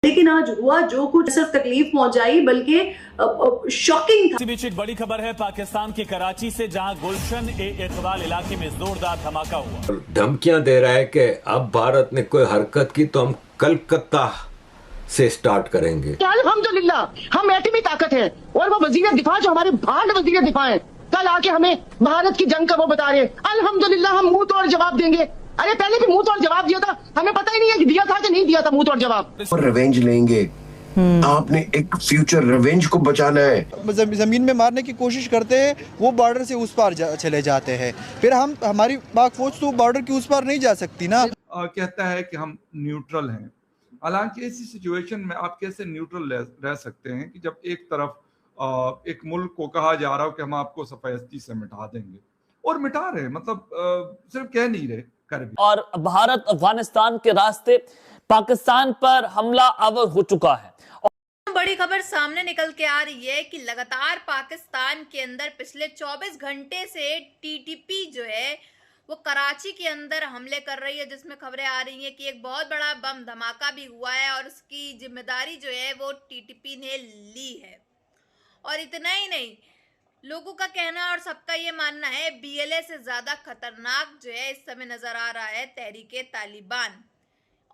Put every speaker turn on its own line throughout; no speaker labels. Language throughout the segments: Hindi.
लेकिन आज हुआ जो कुछ सिर्फ तकलीफ पहुंचाई बल्कि शॉकिंग था।
इसी बीच एक बड़ी खबर है पाकिस्तान के कराची से, जहां गुलशन ए इकबाल इलाके में जोरदार धमाका हुआ।
धमकियां दे रहा है कि अब भारत ने कोई हरकत की तो हम कलकत्ता से स्टार्ट करेंगे।
अल्हम्दुलिल्लाह हम एटमी ताकत है और वो वजीर दिफा जो हमारे भांड वजीर दिफा है कल आके हमें भारत की जंग का वो बता रहे हैं। अल्हम्दुलिल्लाह हम मुंह तोड़ जवाब देंगे। अरे पहले भी मुंह तोड़ जवाब दिया था, हमें पता ही नहीं है दिया था कि नहीं दिया था मुंह तोड़ जवाब।
और रिवेंज लेंगे। आपने एक फ्यूचर रिवेंज को बचाना है।
जमीन में मारने की कोशिश करते हैं, वो बॉर्डर से उस पार चले जाते हैं, फिर हमारी पाक फौज तो बॉर्डर की उस पार नहीं जा सकती ना।
कहता है कि हम न्यूट्रल हैं। हालांकि ऐसी सिचुएशन में आप कैसे न्यूट्रल रह सकते हैं कि जब एक तरफ एक मुल्क को कहा जा रहा हो कि हम आपको सफायस्ती से मिटा देंगे, और मिटा रहे, मतलब सिर्फ कह नहीं रहे, कर भी।
और भारत अफगानिस्तान के रास्ते पाकिस्तान पर हमला आवर हो चुका है।
बड़ी खबर सामने निकल के आ रही है कि लगातार पाकिस्तान के अंदर पिछले 24 घंटे से टीटीपी जो है वो कराची के अंदर हमले कर रही है, जिसमें खबरें आ रही हैं कि एक बहुत बड़ा बम धमाका भी हुआ है और उसकी जिम्मेदारी जो है वो टीटीपी ने ली है। और इतना ही नहीं, लोगों का कहना और सबका ये मानना है बीएलए से ज्यादा खतरनाक जो है इस समय नजर आ रहा है तहरीके तालिबान।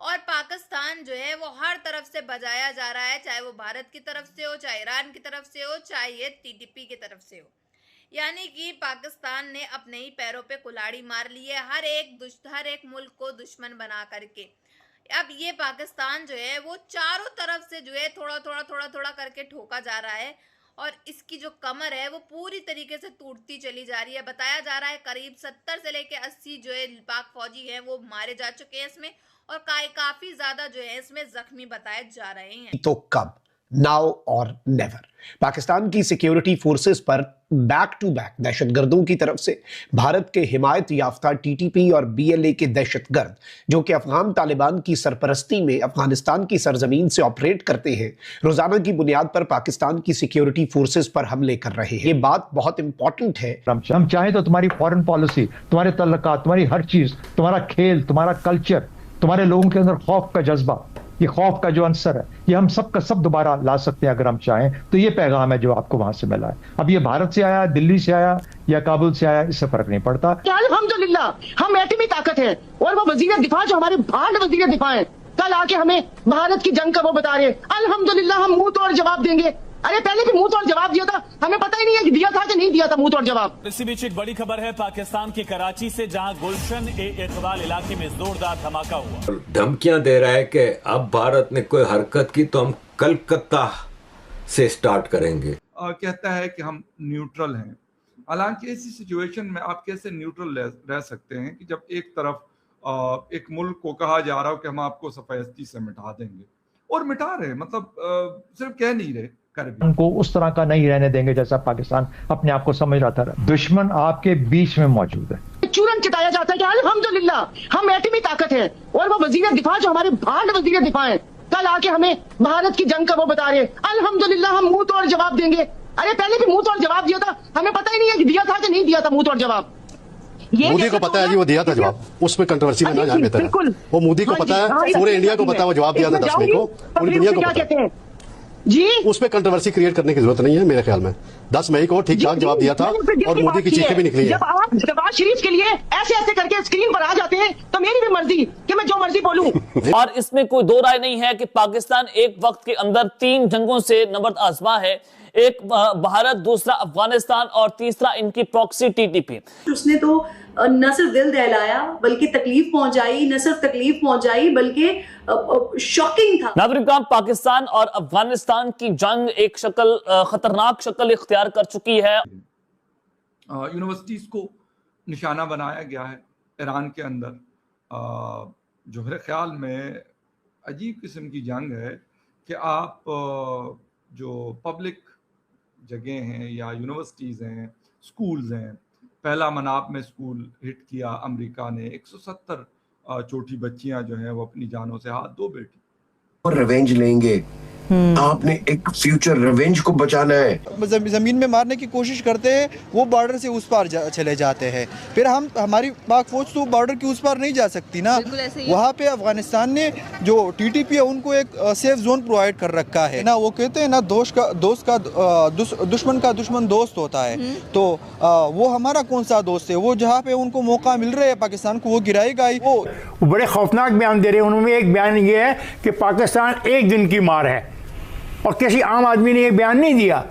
और पाकिस्तान जो है वो हर तरफ से बजाया जा रहा है, चाहे वो भारत की तरफ से हो, चाहे ईरान की तरफ से हो, चाहे ये टीटीपी की तरफ से हो। यानी कि पाकिस्तान ने अपने ही पैरों पे कुल्हाड़ी मार ली है, हर एक मुल्क को दुश्मन बना करके। अब ये पाकिस्तान जो है वो चारों तरफ से जो है थोड़ा करके ठोका जा रहा है और इसकी जो कमर है वो पूरी तरीके से टूटती चली जा रही है। बताया जा रहा है करीब 70 से लेके 80 जो है पाक फौजी हैं वो मारे जा चुके हैं इसमें, और काफी ज्यादा जो है इसमें जख्मी बताए जा रहे हैं।
तो कब, नाउ और नेवर, पाकिस्तान की सिक्योरिटी फोर्सेस पर बैक टू बैक दहशतगर्दों की तरफ से भारत के हिमायत याफ्ता टीटीपी और बीएलए के दहशतगर्द, जो कि अफगान तालिबान की सरपरस्ती में अफगानिस्तान की सरजमीन से ऑपरेट करते हैं, रोजाना की बुनियाद पर पाकिस्तान की सिक्योरिटी फोर्सेस पर हमले कर रहे हैं। ये बात बहुत इंपॉर्टेंट है।
हम चाहें तो तुम्हारी फॉरेन पॉलिसी, तुम्हारे तल्लुकात, तुम्हारी हर चीज, तुम्हारा खेल, तुम्हारा कल्चर, तुम्हारे लोगों के अंदर खौफ का जज्बा, ये खौफ का जो अंसर है, ये हम सब का सब दोबारा ला सकते हैं अगर हम चाहें। तो ये पैगाम है जो आपको वहां से मिला है। अब ये भारत से आया, दिल्ली से आया या काबुल से आया, इससे फर्क नहीं पड़ता।
अल्हम्दुलिल्लाह हम एटमी ताकत है और वो वजीर दिफा जो हमारे भांड वजीर दिफा है कल आके हमें भारत की जंग का वो बता रहे हैं। अल्हम्दुलिल्लाह हम मुंह तोड़ जवाब देंगे। अरे पहले भी मुंह तोड़ जवाब दिया था, हमें पता ही नहीं है दिया था कि नहीं दिया था मुंह तोड़ जवाब।
इसी बीच एक बड़ी खबर है पाकिस्तान के कराची से, जहां गुलशन ए इकबाल इलाके में जोरदार धमाका हुआ।
धमकियां दे रहा है कि अब भारत ने कोई हरकत की तो हम कलकत्ता से स्टार्ट करेंगे।
कहता है कि हम न्यूट्रल हैं। हालांकि ऐसी सिचुएशन में आप कैसे न्यूट्रल रह सकते हैं कि जब एक तरफ एक मुल्क को कहा जा रहा हो कि हम आपको सफायस्ती से मिटा देंगे, और मिटा रहे, मतलब सिर्फ कह नहीं रहे, कर भी।
उनको उस तरह का नहीं रहने देंगे जैसा पाकिस्तान अपने आप को समझ रहा था। दुश्मन आपके बीच में मौजूद है।
चूरन चिताया जाता है कि अल्हम्दुलिल्लाह हम एटमी ताकत है और वो वजीर दिफा जो हमारे भांड वजीर दिफा है कल आके हमें भारत की जंग का वो बता रहे हैं। अल्हम्दुलिल्लाह हम मुंह तोड़ जवाब देंगे। अरे पहले भी मुंह तोड़ जवाब दिया था, हमें पता ही नहीं है दिया था कि नहीं दिया था मुंह तोड़ जवाब।
मोदी को पता है जी वो दिया था जवाब, उसमें कंट्रोवर्सी में ना जाने देता। वो मोदी को पता है, पूरे इंडिया को पता है वो जवाब दिया था 10 मई को, पूरी दुनिया को पता है जी। उसमें कंट्रोवर्सी क्रिएट करने की जरूरत नहीं है मेरे ख्याल में। 10 मई को ठीक ठाक जवाब दिया था और मोदी की चीखें भी निकली है।
जब आप नवाज शरीफ के लिए ऐसे करके स्क्रीन पर आ जाते हैं तो मेरी भी मर्जी कि मैं जो मर्जी बोलूं।
और इसमें कोई दो राय नहीं है कि पाकिस्तान एक वक्त के अंदर 3 जंगों से नबर्द आजमा है, एक भारत, दूसरा अफगानिस्तान और तीसरा इनकी प्रॉक्सी टीटीपी।
उसने तो न सिर्फ दिल दहलाया बल्कि तकलीफ पहुंचाई, न सिर्फ तकलीफ पहुंचाई बल्कि शॉकिंग था।
नागरिकान, पाकिस्तान और अफगानिस्तान की जंग एक खतरनाक शक्ल इख्तियार कर चुकी है।
यूनिवर्सिटीज को निशाना बनाया गया है ईरान के अंदर, जो मेरे ख्याल में अजीब किस्म की जंग है कि आप जो पब्लिक जगह हैं या यूनिवर्सिटीज़ हैं, स्कूल्स हैं, पहला मनाब में स्कूल हिट किया अमेरिका ने, 170 छोटी बच्चियां जो हैं वो अपनी जानों से हाथ धो बैठी।
और रिवेंज लेंगे। आपने एक फ्यूचर रिवेंज को बचाना है।
जमीन में मारने की कोशिश करते हैं, वो बॉर्डर से उस पार चले जाते हैं। फिर हमारी पाक फौज तो बॉर्डर की उस पार नहीं जा सकती ना। वहाँ पे अफगानिस्तान ने जो टीटीपी है उनको एक सेफ जोन प्रोवाइड कर रखा है ना। वो कहते हैं ना दुश्मन का दुश्मन दोस्त होता है। तो वो हमारा कौन सा दोस्त है? वो जहाँ पे उनको मौका मिल रहा है पाकिस्तान को वो गिराएगा ही। वो
बड़े खौफनाक बयान दे रहे हैं। उनमें एक बयान ये है कि पाकिस्तान एक दिन की मार है और किसी आम आदमी ने ये बयान नहीं दिया।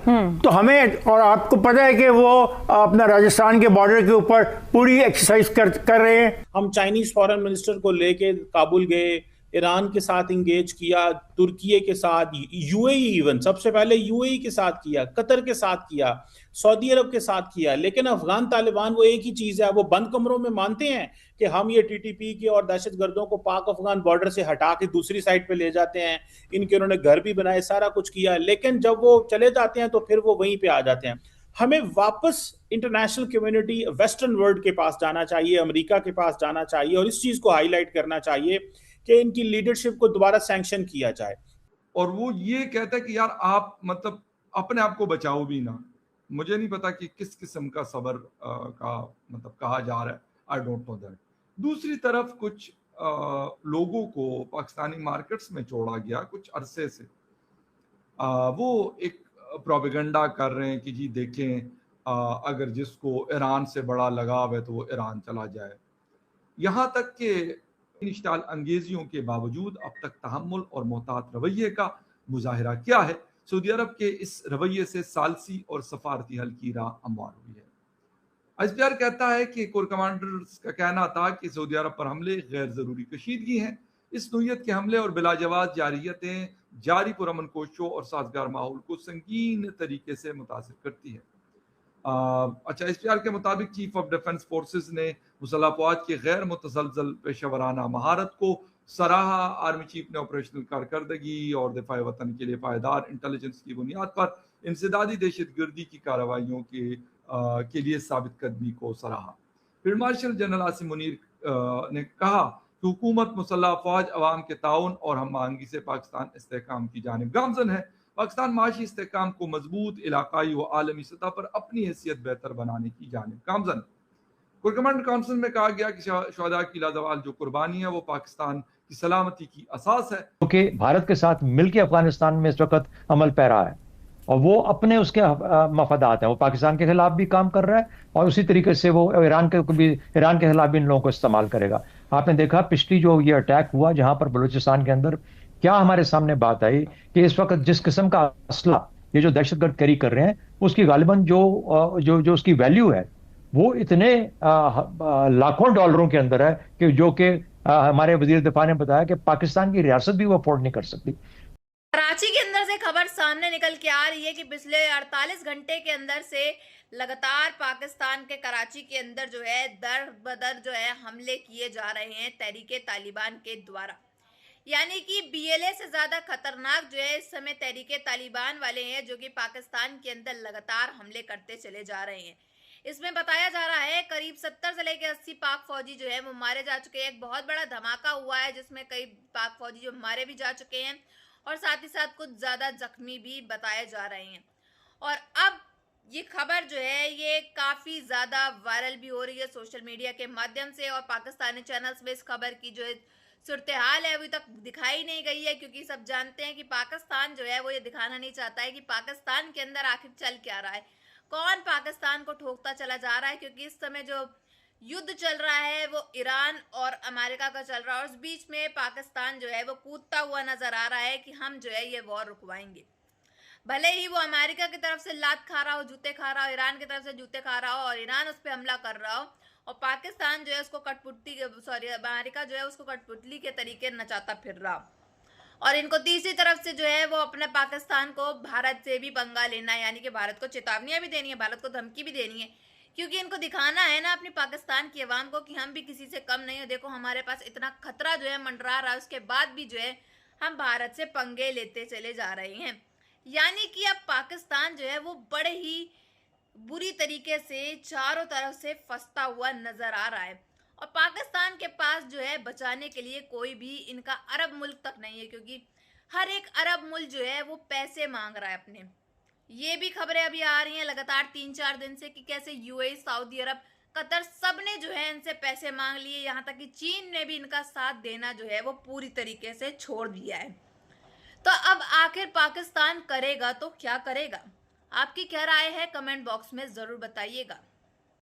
तो हमें, और आपको पता है कि वो अपना राजस्थान के बॉर्डर के ऊपर पूरी एक्सरसाइज कर रहे हैं।
हम चाइनीज फॉरेन मिनिस्टर को लेके काबुल गए, ईरान के साथ इंगेज किया, तुर्की के साथ, यूएई, इवन सबसे पहले यूएई के साथ किया, कतर के साथ किया, सऊदी अरब के साथ किया। लेकिन अफगान तालिबान वो एक ही चीज है, वो बंद कमरों में मानते हैं कि हम ये टीटीपी के और दहशतगर्दों को पाक अफगान बॉर्डर से हटा के दूसरी साइड पे ले जाते हैं। इनके उन्होंने घर भी बनाए, सारा कुछ किया, लेकिन जब वो चले जाते हैं तो फिर वो वहीं पे आ जाते हैं। हमें वापस इंटरनेशनल कम्युनिटी, वेस्टर्न वर्ल्ड के पास जाना चाहिए, अमेरिका के पास जाना चाहिए और इस चीज को हाईलाइट करना चाहिए कि इनकी लीडरशिप को दोबारा सैंक्शन किया जाए।
और वो ये कहता है कि यार आप मतलब अपने आप को बचाओ भी ना। मुझे नहीं पता कि किस किस्म का सबर का मतलब कहा जा रहा है, आई डोंट नो दैट। दूसरी तरफ कुछ लोगों को पाकिस्तानी मार्केट्स में छोड़ा गया कुछ अरसे से, वो एक प्रोपेगेंडा कर रहे हैं कि जी देखें अगर जिसको ईरान से बड़ा लगाव है तो वो ईरान चला जाए। यहाँ तक कि इश्ताल अंगेजियों के बावजूद अब तक तहम्मुल और मोहतात रवैये का मुजाहिरा किया है। सऊदी अरब के इस रवैये से सालसी और सफारती हल की राह हमवार हुई है। ISPR कहता है कि कोर कमांडर्स का कहना था कि सऊदी अरब पर हमले गैर जरूरी कशीदगी हैं। इस नोयत के हमले और बिलाजवाज जारियतें जारी पुरअमन कोशिशों और साजगार माहौल को संगीन तरीके से मुतासिर करती है। अच्छा, ISPR के मुताबिक चीफ ऑफ डिफेंस फोर्सेस ने मुसल्लह अफवाज की गैर मुतसलसल पेशेवराना महारत को सराहा। आर्मी चीफ ने ऑपरेशनल कारकर्दगी और दिफा वतन के लिए पायदार इंटेलिजेंस की बुनियाद पर इंसदादी दहशतगर्दी की कार्रवाइयों के लिए साबित कदमी को सराहा। Field marshal general Asim Munir ने कहा कि हुकूमत मुसल्लह अफवाज अवाम के ताउन और हम आहंगी से पाकिस्तान इस्तेहकाम की जानिब गामजन है। पाकिस्तान माशी इस्तेहकाम को मजबूत इलाकाई व आलमी सतह पर अपनी हैसियत बेहतर बनाने की जानिब गामजन। कोर कमांडर काउंसिल में कहा गया कि शुहदा की लाजवाल जो कुर्बानी है वो पाकिस्तान की सलामती की असास है,
क्योंकि भारत के साथ मिलकर अफगानिस्तान में इस वक्त अमल पैरा है और वो अपने उसके मफादात हैं। वो पाकिस्तान के खिलाफ भी काम कर रहा है और उसी तरीके से वो ईरान के खिलाफ भी इन लोगों को इस्तेमाल करेगा। आपने देखा पिछली जो ये अटैक हुआ जहां पर बलूचिस्तान के अंदर, क्या हमारे सामने बात आई कि इस वक्त जिस किस्म का असला ये जो दहशतगर्द कैरी कर रहे हैं उसकी गालिबन जो उसकी वैल्यू है वो इतने लाखों डॉलरों के अंदर है कि जो कि हमारे वजीर दिफा ने बताया कि पाकिस्तान की रियासत भी वो अफोर्ड नहीं कर सकती।
कराची के अंदर से खबर सामने निकल के आ रही है कि पिछले 48 घंटे के अंदर से लगातार पाकिस्तान के कराची के अंदर जो है दर बदर जो है हमले किए जा रहे हैं तहरीके तालिबान के द्वारा। यानी कि BLA से ज्यादा खतरनाक जो है इस समय तहरीके तालिबान वाले हैं, जो कि पाकिस्तान के अंदर लगातार हमले करते चले जा रहे हैं। इसमें बताया जा रहा है करीब 70 से लेकर 80 पाक फौजी जो है वो मारे जा चुके हैं। एक बहुत बड़ा धमाका हुआ है जिसमें कई पाक फौजी जो मारे भी जा चुके हैं और साथ ही साथ कुछ ज्यादा जख्मी भी बताए जा रहे हैं। और अब ये खबर जो है ये काफी ज्यादा वायरल भी हो रही है सोशल मीडिया के माध्यम से, और पाकिस्तानी चैनल्स में इस खबर की जो है सूरत हाल है अभी तक दिखाई नहीं गई है, क्योंकि सब जानते हैं कि पाकिस्तान जो है वो ये दिखाना नहीं चाहता है कि पाकिस्तान के अंदर आखिर चल क्या रहा है, कौन पाकिस्तान को ठोकता चला जा रहा है। क्योंकि इस समय जो युद्ध चल रहा है वो ईरान और अमेरिका का चल रहा है और उस बीच में पाकिस्तान जो है वो कूदता हुआ नजर आ रहा है कि हम जो है ये वॉर रुकवाएंगे। भले ही वो अमेरिका की तरफ से लात खा रहा हो, जूते खा रहा हो, ईरान की तरफ से जूते खा रहा हो और ईरान उस पर हमला कर रहा हो और पाकिस्तान जो है उसको अमेरिका जो है उसको कठपुतली के तरीके नचाता फिर रहा। और इनको तीसरी तरफ से जो है वो अपने पाकिस्तान को भारत से भी पंगा लेना है, यानी कि भारत को चेतावनियां भी देनी है, भारत को धमकी भी देनी है, क्योंकि इनको दिखाना है ना अपनी पाकिस्तान की आवाम को कि हम भी किसी से कम नहीं है। देखो हमारे पास इतना खतरा जो है मंडरा रहा है, उसके बाद भी जो है हम भारत से पंगे लेते चले जा रहे हैं। यानी कि अब पाकिस्तान जो है वो बड़े ही बुरी तरीके से चारों तरफ से फंसता हुआ नजर आ रहा है और पाकिस्तान के पास जो है बचाने के लिए कोई भी इनका अरब मुल्क तक नहीं है, क्योंकि हर एक अरब मुल्क जो है वो पैसे मांग रहा है अपने। ये भी खबरें अभी आ रही हैं लगातार 3-4 दिन से कि कैसे यूएई, सऊदी अरब, कतर सब ने जो है इनसे पैसे मांग लिए, यहाँ तक कि चीन ने भी इनका साथ देना जो है वो पूरी तरीके से छोड़ दिया है। तो अब आखिर पाकिस्तान करेगा तो क्या करेगा? आपकी क्या राय है कमेंट बॉक्स में जरूर बताइएगा।